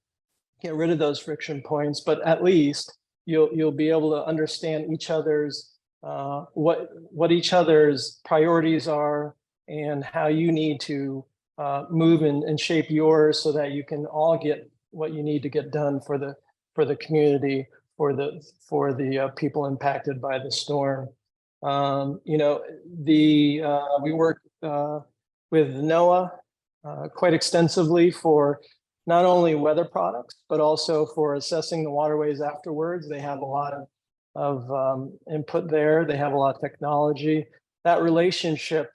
get rid of those friction points, but at least you'll be able to understand each other's what each other's priorities are and how you need to move and shape yours so that you can all get what you need to get done for the community, for the people impacted by the storm. We work with NOAA quite extensively for not only weather products, but also for assessing the waterways afterwards. They have a lot of input there. They have a lot of technology. That relationship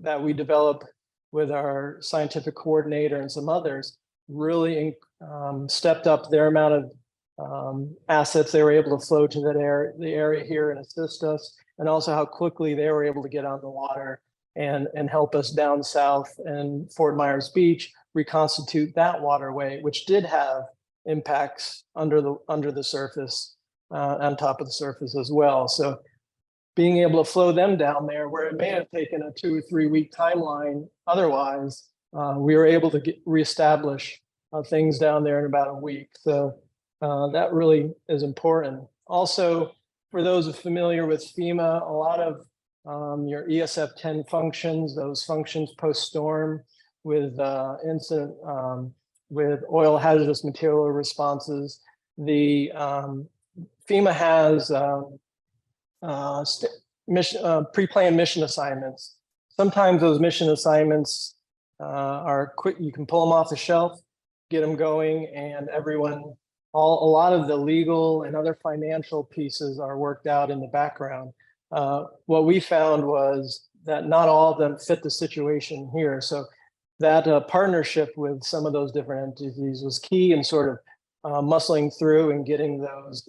that we develop with our scientific coordinator and some others really stepped up their amount of assets they were able to flow to the area here and assist us, and also how quickly they were able to get on the water and help us down south and Fort Myers Beach reconstitute that waterway, which did have impacts under the surface, on top of the surface as well. So being able to flow them down there where it may have taken a 2 or 3 week timeline otherwise, we were able to reestablish things down there in about a week. So that really is important. Also, for those familiar with FEMA, a lot of your ESF 10 functions, those functions post-storm with incident, with oil hazardous material responses, the FEMA has pre-planned mission assignments. Sometimes those mission assignments are quick. You can pull them off the shelf, get them going, and a lot of the legal and other financial pieces are worked out in the background. What we found was that not all of them fit the situation here. So that partnership with some of those different entities was key in sort of muscling through and getting those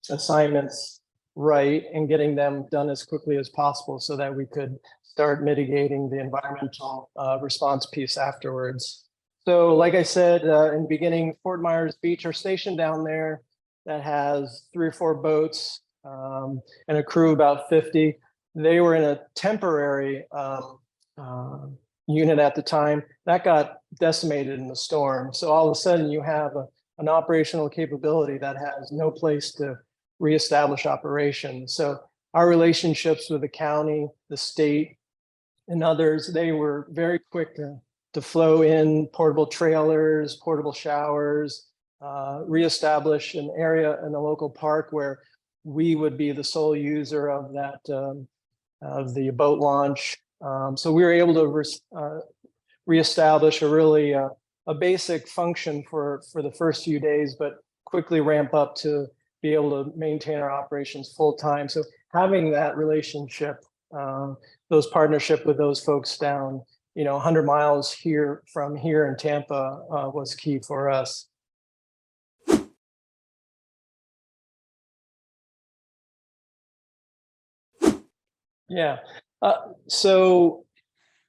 assignments right and getting them done as quickly as possible so that we could start mitigating the environmental response piece afterwards. So like I said in the beginning, Fort Myers Beach, our station down there that has 3 or 4 boats and a crew of about 50. They were in a temporary unit at the time that got decimated in the storm. So all of a sudden you have an operational capability that has no place to reestablish operations. So our relationships with the county, the state, and others, they were very quick to flow in portable trailers, portable showers, reestablish an area in the local park where we would be the sole user of that, of the boat launch. So we were able to reestablish a basic function for the first few days, but quickly ramp up to be able to maintain our operations full time. So having that relationship, those partnership with those folks down, 100 miles from here in Tampa was key for us. Yeah. So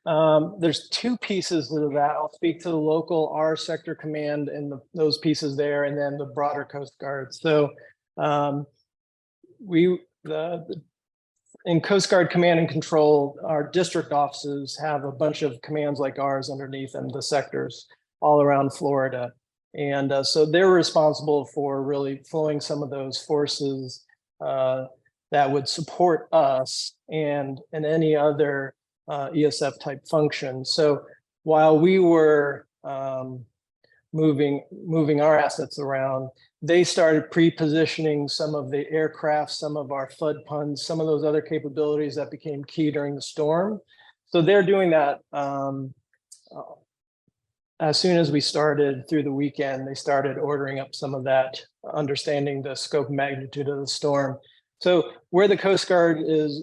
there's 2 pieces to that. I'll speak to the local R sector command and those pieces there, and then the broader Coast Guard. So in Coast Guard Command and Control, our district offices have a bunch of commands like ours underneath them, the sectors all around Florida. And so they're responsible for really flowing some of those forces that would support us and any other ESF type function. So while we were moving our assets around, they started pre-positioning some of the aircraft, some of our flood punds, some of those other capabilities that became key during the storm. So they're doing that as soon as we started through the weekend, they started ordering up some of that, understanding the scope and magnitude of the storm. So where the Coast Guard is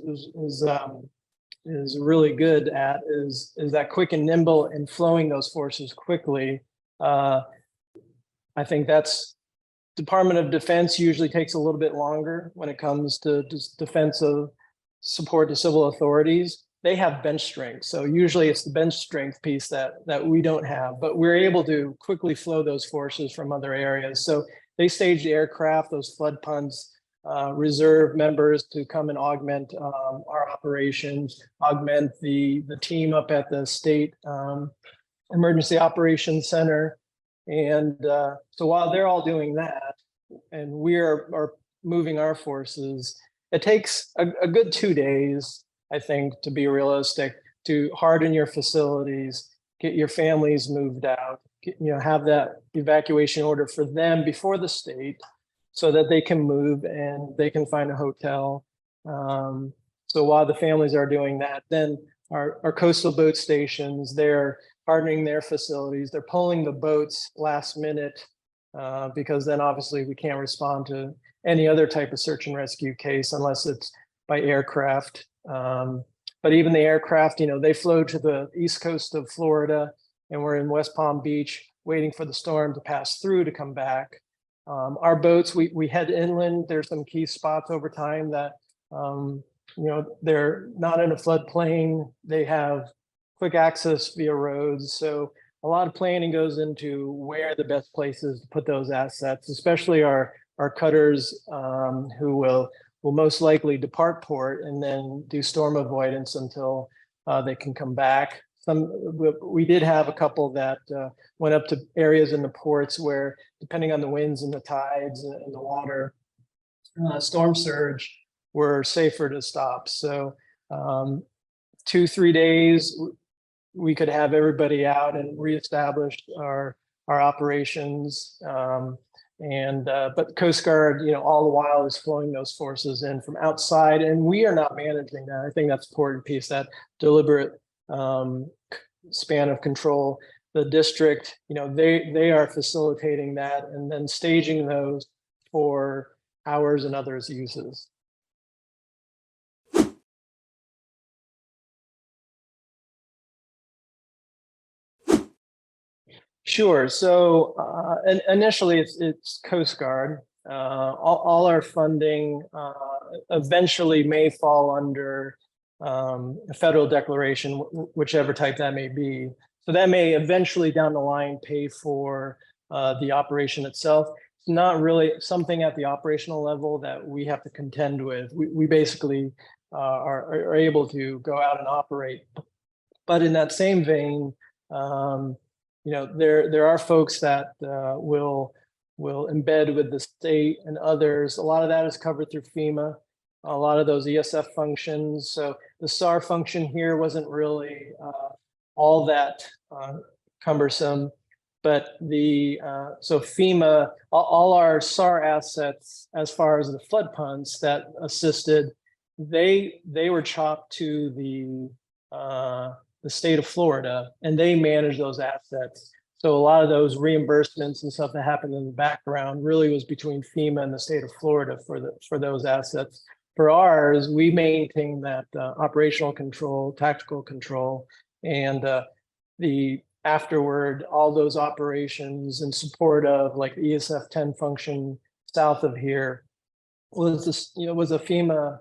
really good at is that quick and nimble and flowing those forces quickly. I think that's Department of Defense usually takes a little bit longer when it comes to defensive support to civil authorities. They have bench strength. So usually it's the bench strength piece that we don't have, but we're able to quickly flow those forces from other areas. So they stage the aircraft, those flood punts, reserve members to come and augment our operations, augment the team up at the state emergency operations center. And so while they're all doing that, and we are moving our forces, it takes a good 2 days, I think, to be realistic, to harden your facilities, get your families moved out, have that evacuation order for them before the state so that they can move and they can find a hotel. So while the families are doing that, then our coastal boat stations, they're hardening their facilities. They're pulling the boats last minute because then obviously we can't respond to any other type of search and rescue case unless it's by aircraft. But even the aircraft, they flew to the east coast of Florida, and we're in West Palm Beach waiting for the storm to pass through to come back. Our boats, we head inland. There's some key spots over time that, they're not in a floodplain. They have quick access via roads. So a lot of planning goes into where the best places to put those assets, especially our cutters who will most likely depart port and then do storm avoidance until they can come back. We did have a couple that went up to areas in the ports where, depending on the winds and the tides and the water, storm surge, were safer to stop. So 2-3 days, we could have everybody out and reestablish our operations. But Coast Guard, all the while is flowing those forces in from outside, and we are not managing that. I think that's an important piece, that deliberate span of control. The district, they are facilitating that and then staging those for ours and others' uses. Sure. So initially, it's Coast Guard. All our funding eventually may fall under a federal declaration, whichever type that may be. So that may eventually down the line pay for the operation itself. It's not really something at the operational level that we have to contend with. We basically are able to go out and operate. But in that same vein, there are folks that will embed with the state and others. A lot of that is covered through FEMA. A lot of those ESF functions. So the SAR function here wasn't really all that cumbersome, but so FEMA, all our SAR assets, as far as the flood punts that assisted, they were chopped to the state of Florida, and they manage those assets. So a lot of those reimbursements and stuff that happened in the background really was between FEMA and the state of Florida for those assets. For ours, we maintain that operational control, tactical control, and the afterward, all those operations in support of like the ESF 10 function south of here was a FEMA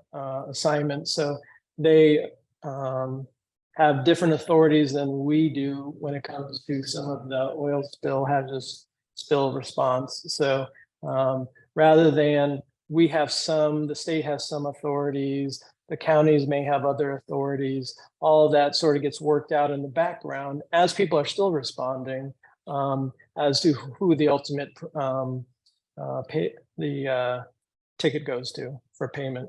assignment. So they have different authorities than we do when it comes to some of the oil spill hazardous spill response. So rather than we have the state has some authorities, the counties may have other authorities, all of that sort of gets worked out in the background as people are still responding as to who the ultimate ticket goes to for payment.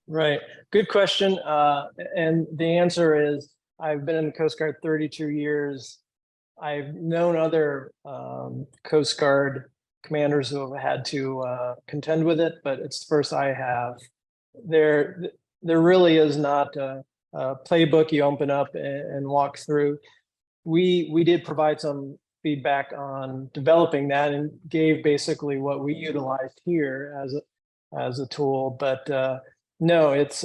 Right. Good question. And the answer is, I've been in the Coast Guard 32 years. I've known other Coast Guard commanders who have had to contend with it, but it's the first I have. there really is not a playbook you open up and walk through. We did provide some feedback on developing that and gave basically what we utilized here as a tool, but no, it's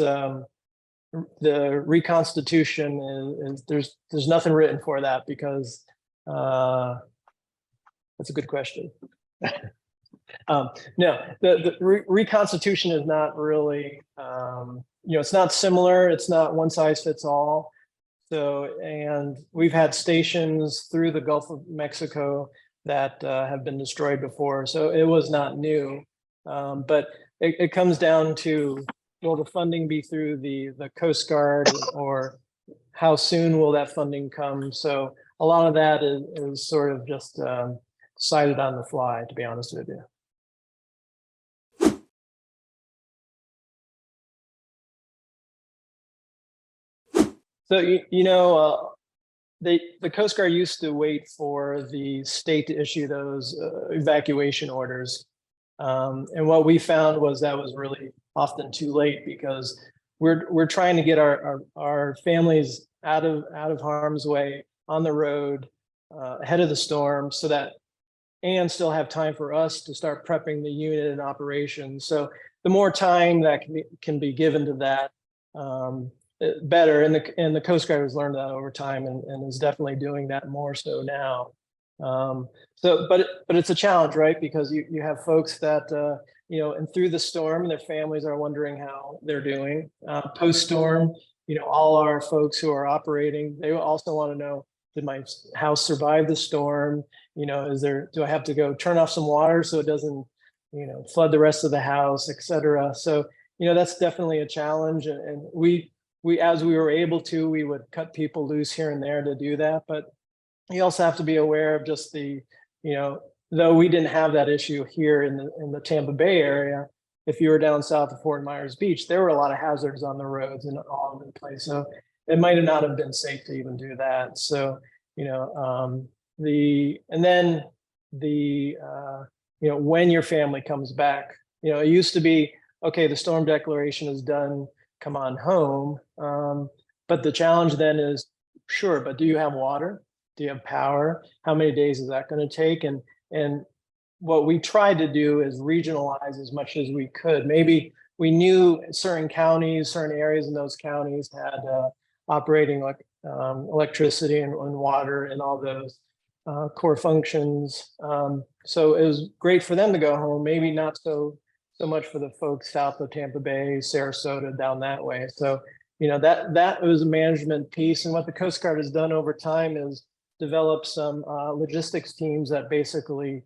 the reconstitution is there's nothing written for that because that's a good question. No, the reconstitution is not really, it's not similar. It's not one size fits all. So, and we've had stations through the Gulf of Mexico that have been destroyed before. So it was not new, but it comes down to, will the funding be through the Coast Guard, or how soon will that funding come? So a lot of that is sort of just decided on the fly, to be honest with you. So, the Coast Guard used to wait for the state to issue those evacuation orders. And what we found was that was really often too late, because we're trying to get our families out of harm's way on the road ahead of the storm, so that, and still have time for us to start prepping the unit and operations. So the more time that can be given to that, better. And the Coast Guard has learned that over time and is definitely doing that more so now. But it's a challenge, right? Because you have folks that, and through the storm, their families are wondering how they're doing. Post-storm, all our folks who are operating, they also want to know, did my house survive the storm? Do I have to go turn off some water so it doesn't, flood the rest of the house, et cetera. So, that's definitely a challenge. And we, as we were able to, we would cut people loose here and there to do that. But you also have to be aware of just the, though we didn't have that issue here in the Tampa Bay area, if you were down south of Fort Myers Beach, there were a lot of hazards on the roads and all over the place. So it might not have been safe to even do that. So, when your family comes back, it used to be, okay, the storm declaration is done, come on home. But the challenge then is, sure, but do you have water? Do you have power? How many days is that going to take? And what we tried to do is regionalize as much as we could. Maybe we knew certain counties, certain areas in those counties had operating like electricity and water and all those core functions. So it was great for them to go home. Maybe not so much for the folks south of Tampa Bay, Sarasota, down that way. So, that was a management piece. And what the Coast Guard has done over time is develop some logistics teams that basically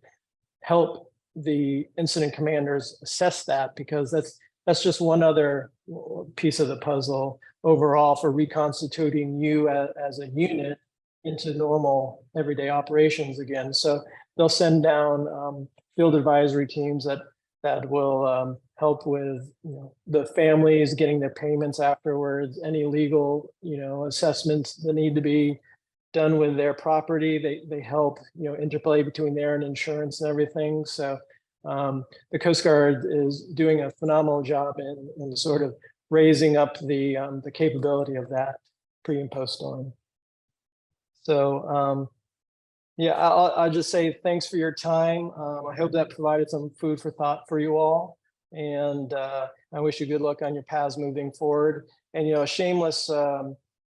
help the incident commanders assess that, because that's just one other piece of the puzzle overall for reconstituting you as a unit into normal everyday operations again. So they'll send down field advisory teams that will help with the families getting their payments afterwards, any legal assessments that need to be done with their property. They help interplay between their and insurance and everything. So the Coast Guard is doing a phenomenal job in sort of raising up the capability of that pre and post storm. So yeah, I'll just say thanks for your time. I hope that provided some food for thought for you all. And I wish you good luck on your paths moving forward. And, a shameless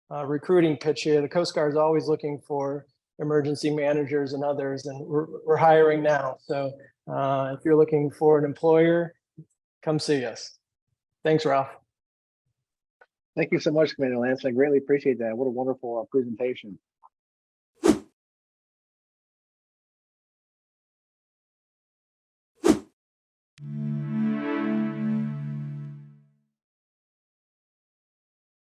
recruiting pitch here. The Coast Guard is always looking for emergency managers and others, and we're hiring now. So if you're looking for an employer, come see us. Thanks, Ralph. Thank you so much, Commander Lansing. I greatly appreciate that. What a wonderful presentation.